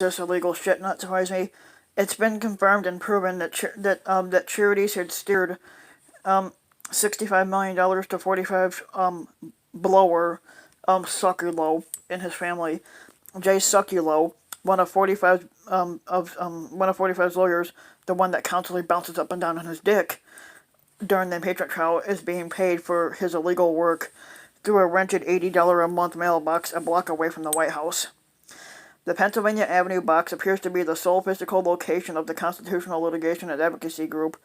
this illegal shit, not surprise me. It's been confirmed and proven that Charities had steered $65 million to 45 blower suculow in his family. Jay Suculow, one of 45's lawyers, the one that constantly bounces up and down on his dick during the impeachment trial, is being paid for his illegal work through a rented $80 a month mailbox a block away from the White House. The Pennsylvania Avenue box appears to be the sole physical location of the Constitutional Litigation and Advocacy Group,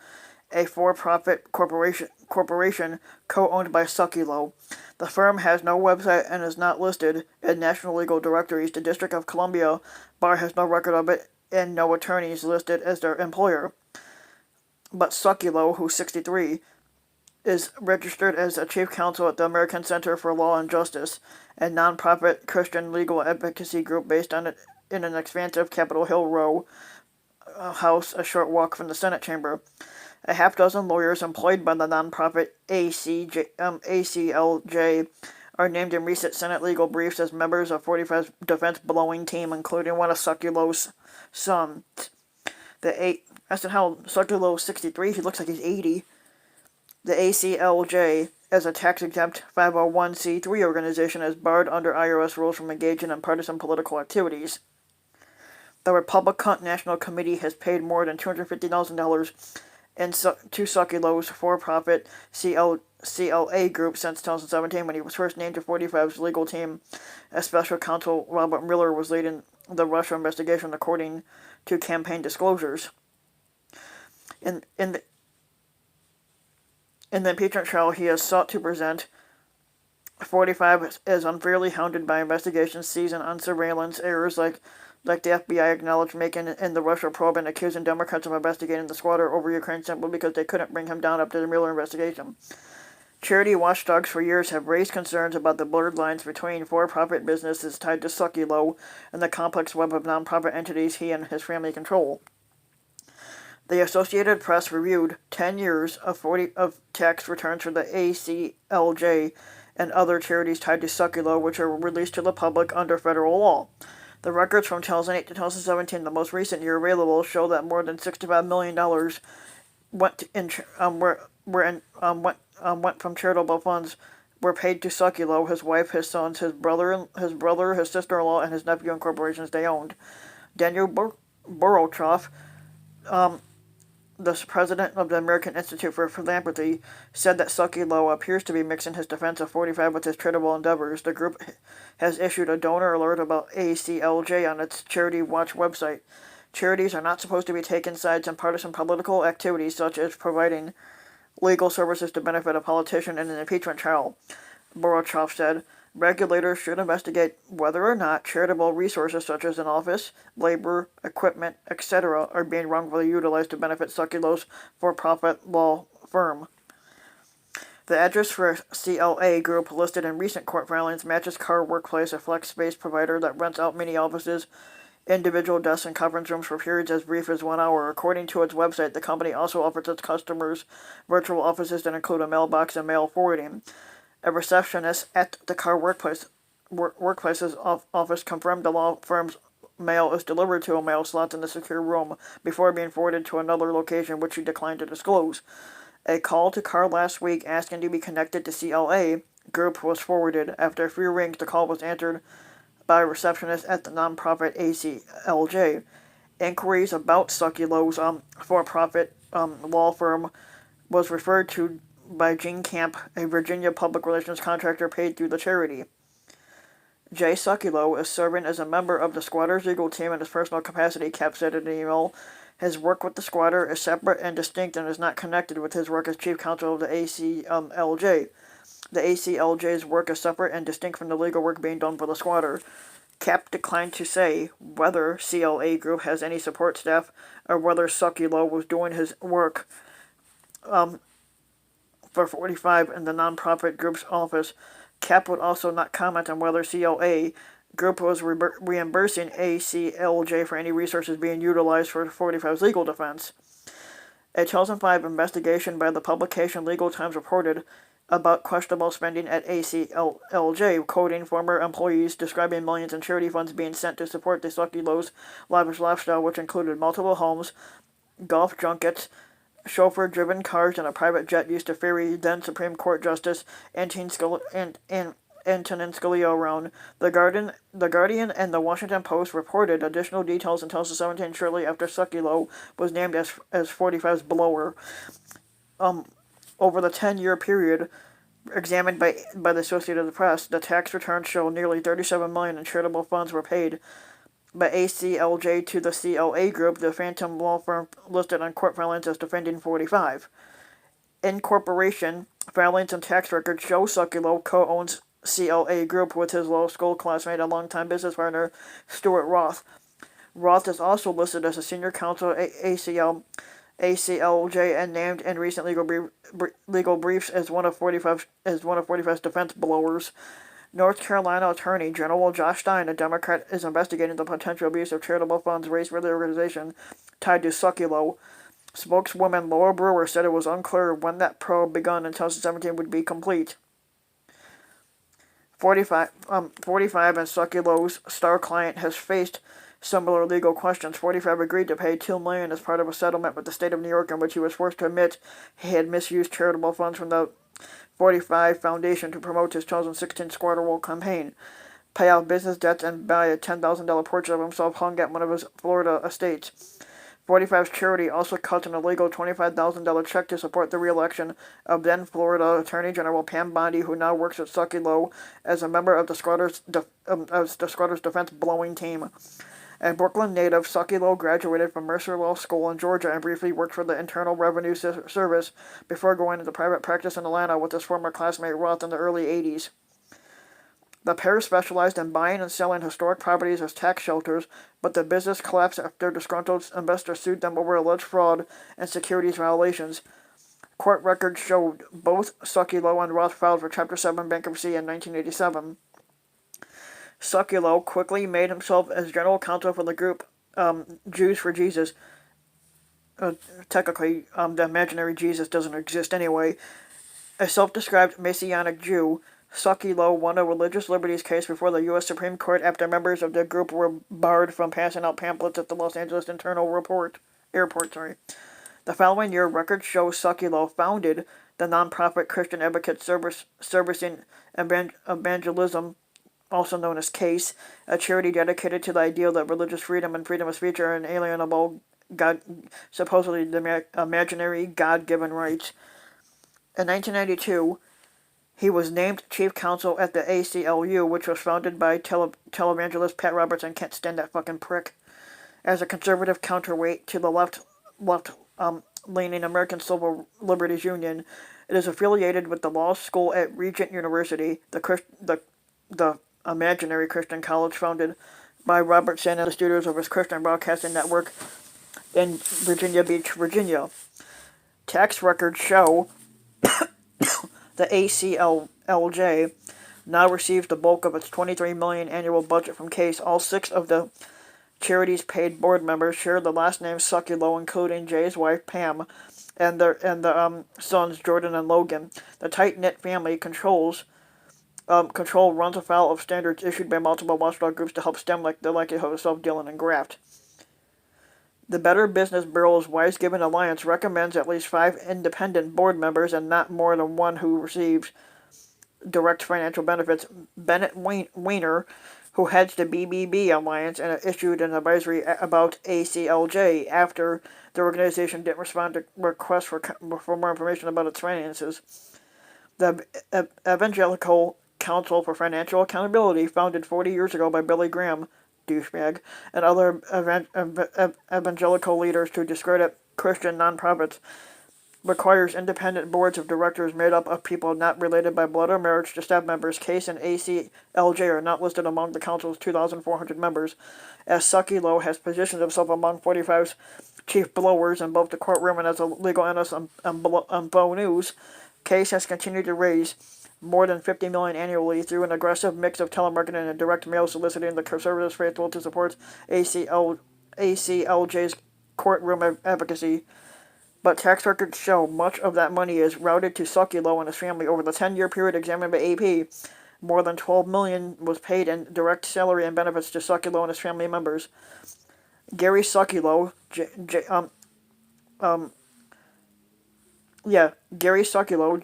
a for-profit corporation co-owned by Suculow. The firm has no website and is not listed in national legal directories. The District of Columbia bar has no record of it and no attorneys listed as their employer. But Suculow, who's 63, is registered as a chief counsel at the American Center for Law and Justice, a non-profit Christian legal advocacy group based in an expansive Capitol Hill row house a short walk from the Senate chamber. A half-dozen lawyers employed by the non-profit ACLJ are named in recent Senate legal briefs as members of 45's defense blowing team, including one of Suculow's sons. As to how Suculow's 63, he looks like he's 80. The ACLJ, as a tax-exempt 501c3 organization, is barred under IRS rules from engaging in partisan political activities. The Republican National Committee has paid more than $250,000 to Suculow's for-profit CLA group since 2017, when he was first named to 45's legal team as special counsel. Robert Miller was leading the Russia investigation, according to campaign disclosures. In the impeachment trial, he has sought to present 45 as unfairly hounded by investigations seizing on surveillance errors like the FBI acknowledged making in the Russia probe, and accusing Democrats of investigating the squatter over Ukraine simply because they couldn't bring him down up to the Mueller investigation. Charity watchdogs for years have raised concerns about the blurred lines between for-profit businesses tied to Suculow and the complex web of nonprofit entities he and his family control. The Associated Press reviewed 10 years of tax returns for the ACLJ and other charities tied to Suculow, which are released to the public under federal law. The records from 2008 to 2017, the most recent year available, show that more than $65 million went from charitable funds were paid to Suculow, his wife, his sons, his brother, his sister-in-law, and his nephew, and corporations they owned. Daniel Borochoff, the president of the American Institute for Philanthropy, said that Suculow appears to be mixing his defense of 45 with his charitable endeavors. The group has issued a donor alert about ACLJ on its Charity Watch website. Charities are not supposed to be taking sides in partisan political activities, such as providing legal services to benefit a politician in an impeachment trial, Borochoff said. Regulators should investigate whether or not charitable resources such as an office, labor, equipment, etc. are being wrongfully utilized to benefit Suculow's for-profit law firm. The address for CLA Group, listed in recent court filings, matches Car Workplace, a flex space provider that rents out mini offices, individual desks, and conference rooms for periods as brief as 1 hour. According to its website, the company also offers its customers virtual offices that include a mailbox and mail forwarding. A receptionist at the Car Workplace's office confirmed the law firm's mail is delivered to a mail slot in the secure room before being forwarded to another location, which she declined to disclose. A call to Carr last week asking to be connected to CLA Group was forwarded. After a few rings, the call was answered by a receptionist at the nonprofit ACLJ. Inquiries about Suculow's for-profit law firm was referred to by Gene Camp, a Virginia public relations contractor paid through the charity. Jay Suculow is serving as a member of the squatter's legal team in his personal capacity, Cap said in an email. His work with the squatter is separate and distinct and is not connected with his work as chief counsel of the ACLJ. The ACLJ's work is separate and distinct from the legal work being done for the squatter. Cap declined to say whether CLA Group has any support staff or whether Suculow was doing his work for 45 in the nonprofit group's office. Cap would also not comment on whether CLA Group was reimbursing ACLJ for any resources being utilized for 45's legal defense. A 2005 investigation by the publication Legal Times reported about questionable spending at ACLJ, quoting former employees describing millions in charity funds being sent to support the succulow's lavish lifestyle, which included multiple homes, golf junkets, chauffeur-driven cars, and a private jet used to ferry then Supreme Court Justice Antonin Scalia around. The Guardian and the Washington Post reported additional details in 2017, shortly after Suculow was named as 45's blower. Over the 10-year period examined by the Associated Press, the tax returns show nearly $37 million in charitable funds were paid by ACLJ to the CLA Group, the phantom law firm listed on court filings as defending 45. Incorporation filings and tax records show Suculow co-owns CLA Group with his law school classmate and longtime business partner Stuart Roth. Roth is also listed as a senior counsel at ACLJ and named in recent legal briefs as one of 45's defense blowers. North Carolina Attorney General Josh Stein, a Democrat, is investigating the potential abuse of charitable funds raised for the organization tied to Suculow. Spokeswoman Laura Brewer said it was unclear when that probe begun in 2017 would be complete. 45 and Suculow's star client has faced similar legal questions. 45 agreed to pay $2 million as part of a settlement with the state of New York in which he was forced to admit he had misused charitable funds from the 45 Foundation to promote his 2016 Squirtle campaign, pay off business debts, and buy a $10,000 portrait of himself hung at one of his Florida estates. 45's charity also cut an illegal $25,000 check to support the re-election of then Florida Attorney General Pam Bondi, who now works at Suculow as a member of the Squatters Defense blowing team. A Brooklyn native, Suculow graduated from Mercer Law School in Georgia and briefly worked for the Internal Revenue Service before going into private practice in Atlanta with his former classmate Roth in the early 80s. The pair specialized in buying and selling historic properties as tax shelters, but the business collapsed after disgruntled investors sued them over alleged fraud and securities violations. Court records showed both Suculow and Roth filed for Chapter 7 bankruptcy in 1987. Suculow quickly made himself as general counsel for the group Jews for Jesus. Technically, the imaginary Jesus doesn't exist anyway. A self-described Messianic Jew, Suculow won a religious liberties case before the U.S. Supreme Court after members of the group were barred from passing out pamphlets at the Los Angeles Internal Airport. The following year, records show Suculow founded the nonprofit Christian Advocate Servicing Evangelism, also known as CASE, a charity dedicated to the ideal that religious freedom and freedom of speech are inalienable, supposedly the imaginary God-given rights. In 1992, he was named chief counsel at the ACLU, which was founded by televangelist Pat Roberts, and can't stand that fucking prick, as a conservative counterweight to the left-leaning American Civil Liberties Union. It is affiliated with the law school at Regent University, the imaginary Christian college founded by Robertson and the studios of his Christian Broadcasting Network in Virginia Beach, Virginia. Tax records show the ACLJ now receives the bulk of its $23 million annual budget from CASE. All 6 of the charity's paid board members share the last name Suculow, including Jay's wife Pam and the sons Jordan and Logan. The tight-knit family control runs afoul of standards issued by multiple watchdog groups to help stem the likelihood of self-dealing and graft. The Better Business Bureau's Wise-Given Alliance recommends at least 5 independent board members and not more than one who receives direct financial benefits. Bennett Weiner, who heads the BBB Alliance, and issued an advisory about ACLJ after the organization didn't respond to requests for more information about its finances. The Evangelical Council for Financial Accountability, founded 40 years ago by Billy Graham, douchebag, and other evangelical leaders to discredit Christian nonprofits, requires independent boards of directors made up of people not related by blood or marriage to staff members. CASE and ACLJ are not listed among the council's 2,400 members, as Suculow has positioned himself among 45's chief blowers in both the courtroom and as a legal analyst on Bo News. CASE has continued to raise more than $50 million annually through an aggressive mix of telemarketing and direct mail, soliciting the conservative faithful to support ACLJ's courtroom advocacy. but tax records show much of that money is routed to Suculow and his family. Over the 10-year period examined by AP, more than $12 million was paid in direct salary and benefits to Suculow and his family members. Gary Suculow, Gary Suculow,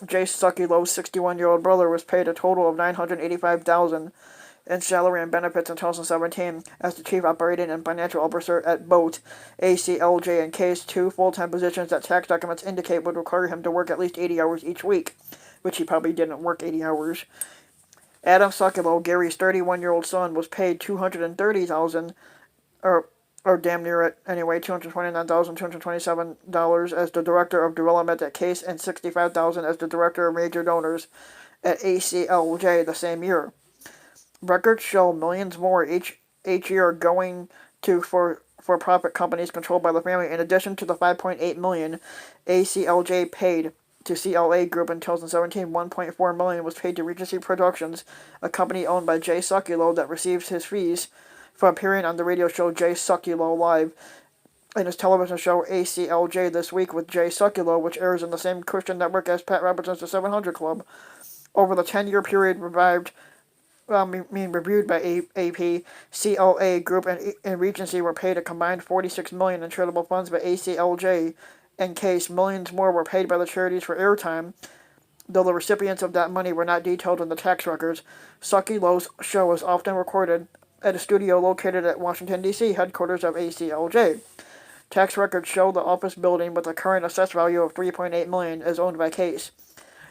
Jay Suculow's 61-year-old brother was paid a total of $985,000 in salary and benefits in 2017 as the chief operating and financial officer at both ACLJ and Case, two full-time positions that tax documents indicate would require him to work at least 80 hours each week, which he probably didn't work 80 hours. Adam Suculow, Gary's 31-year-old son, was paid $230,000, or damn near it anyway, $229,227 as the director of development at Case and $65,000 as the director of major donors at ACLJ the same year. Records show millions more each year going to for-profit companies controlled by the family. In addition to the $5.8 million ACLJ paid to CLA Group in 2017, $1.4 million was paid to Regency Productions, a company owned by Jay Suculow that receives his fees for appearing on the radio show Jay Suculow Live and his television show ACLJ This Week with Jay Suculow, which airs on the same Christian network as Pat Robertson's The 700 Club. Over the 10-year period reviewed by AP, CLA Group and Regency were paid a combined $46 million in charitable funds by ACLJ. In Case, millions more were paid by the charities for airtime, though the recipients of that money were not detailed in the tax records. Suculow's show is often recorded at a studio located at Washington, D.C., headquarters of ACLJ. Tax records show the office building with a current assessed value of $3.8 million is owned by Case.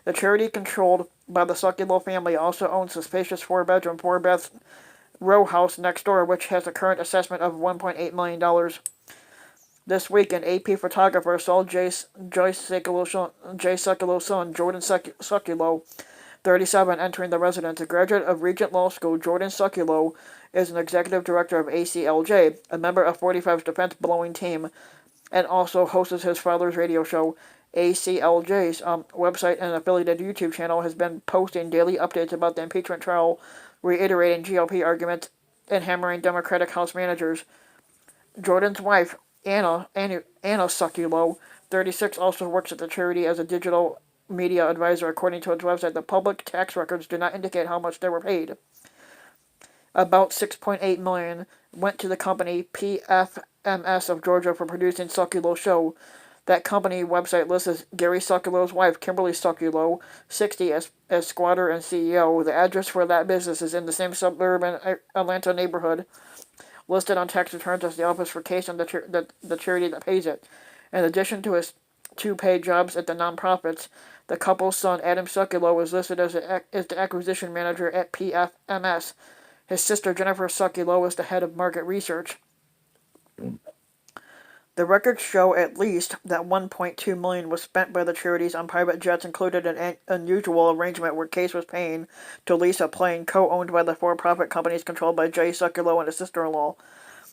The charity controlled by the Suculow family also owns the spacious 4-bedroom, 4-bath row house next door, which has a current assessment of $1.8 million. This week, an AP photographer saw Jay Suculow's son, Jordan Suculow, 37, entering the residence. A graduate of Regent Law School, Jordan Suculow is an executive director of ACLJ, a member of 45's defense blowing team, and also hosts his father's radio show. ACLJ's website and affiliated YouTube channel has been posting daily updates about the impeachment trial, reiterating GOP arguments and hammering Democratic House managers. Jordan's wife, Anna Suculow, 36, also works at the charity as a digital media advisor. According to its website, the public tax records do not indicate how much they were paid. About $6.8 million went to the company PFMS of Georgia for producing Suculow's show. That company website lists Gary Suculow's wife, Kimberly Suculow, 60, as squatter and CEO. The address for that business is in the same suburban Atlanta neighborhood, listed on tax returns as the office for Case and the charity that pays it. In addition to his two paid jobs at the nonprofits, the couple's son, Adam Suculow, is listed as the acquisition manager at PFMS. His sister, Jennifer Suculow, is the head of market research. The records show at least that $1.2 million was spent by the charities on private jets, included an unusual arrangement where Case was paying to lease a plane co-owned by the for-profit companies controlled by Jay Suculow and his sister-in-law.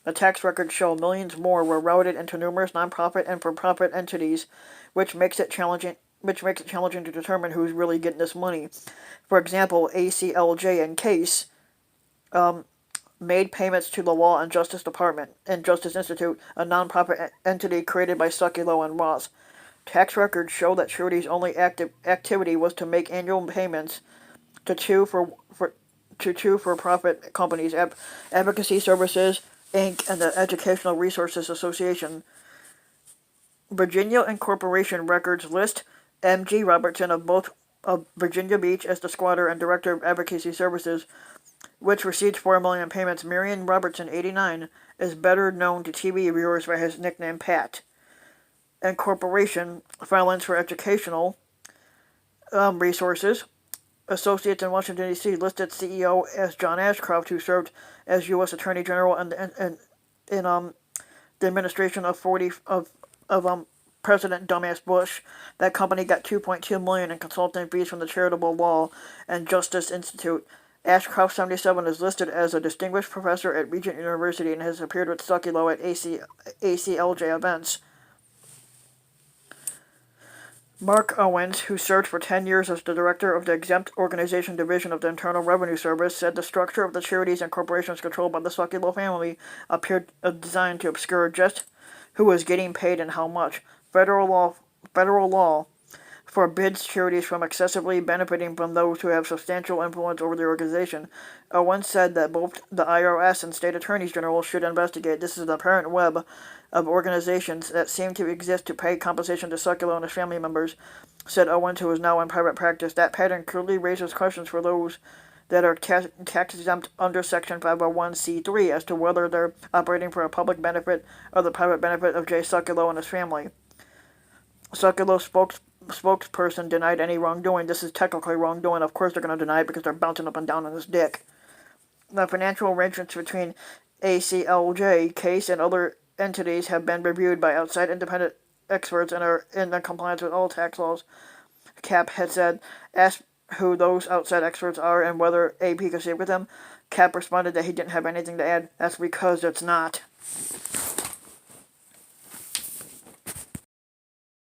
The tax records show millions more were routed into numerous nonprofit and for-profit entities, which makes it challenging to determine who's really getting this money. For example, ACLJ and Case made payments to the Law and Justice Department and Justice Institute, a nonprofit entity created by Suculow and Ross. Tax records show that charities' only activity was to make annual payments to two for-profit companies, Advocacy Services, Inc., and the Educational Resources Association. Virginia Incorporation records list M.G. Robertson of Virginia Beach as the squatter and director of Advocacy Services, which received $4 million in payments. Marion Robertson, 89, is better known to TV viewers by his nickname Pat. Incorporation filings for educational resources. Associates in Washington, D.C. listed CEO as John Ashcroft, who served as U.S. Attorney General in the administration of President Dumbass Bush. That company got $2.2 million in consulting fees from the Charitable Law and Justice Institute. Ashcroft, 77, is listed as a distinguished professor at Regent University and has appeared with Suculow at ACLJ events. Mark Owens, who served for 10 years as the director of the Exempt Organization Division of the Internal Revenue Service, said the structure of the charities and corporations controlled by the Suculow family appeared designed to obscure just who was getting paid and how much. federal law forbids charities from excessively benefiting from those who have substantial influence over the organization. Owen said that both the IRS and state attorneys general should investigate. This is the apparent web of organizations that seem to exist to pay compensation to Suculow and his family members, said Owens, who is now in private practice. That pattern clearly raises questions for those that are tax exempt under Section 501c3 as to whether they're operating for a public benefit or the private benefit of Jay Suculow and his family. Suculow's spokesperson denied any wrongdoing. This is technically wrongdoing. Of course they're going to deny it because they're bouncing up and down on his dick. The financial arrangements between ACLJ case and other entities have been reviewed by outside independent experts and are in compliance with all tax laws, Cap had said. Asked who those outside experts are and whether AP could speak with them, Cap responded that he didn't have anything to add. That's because it's not.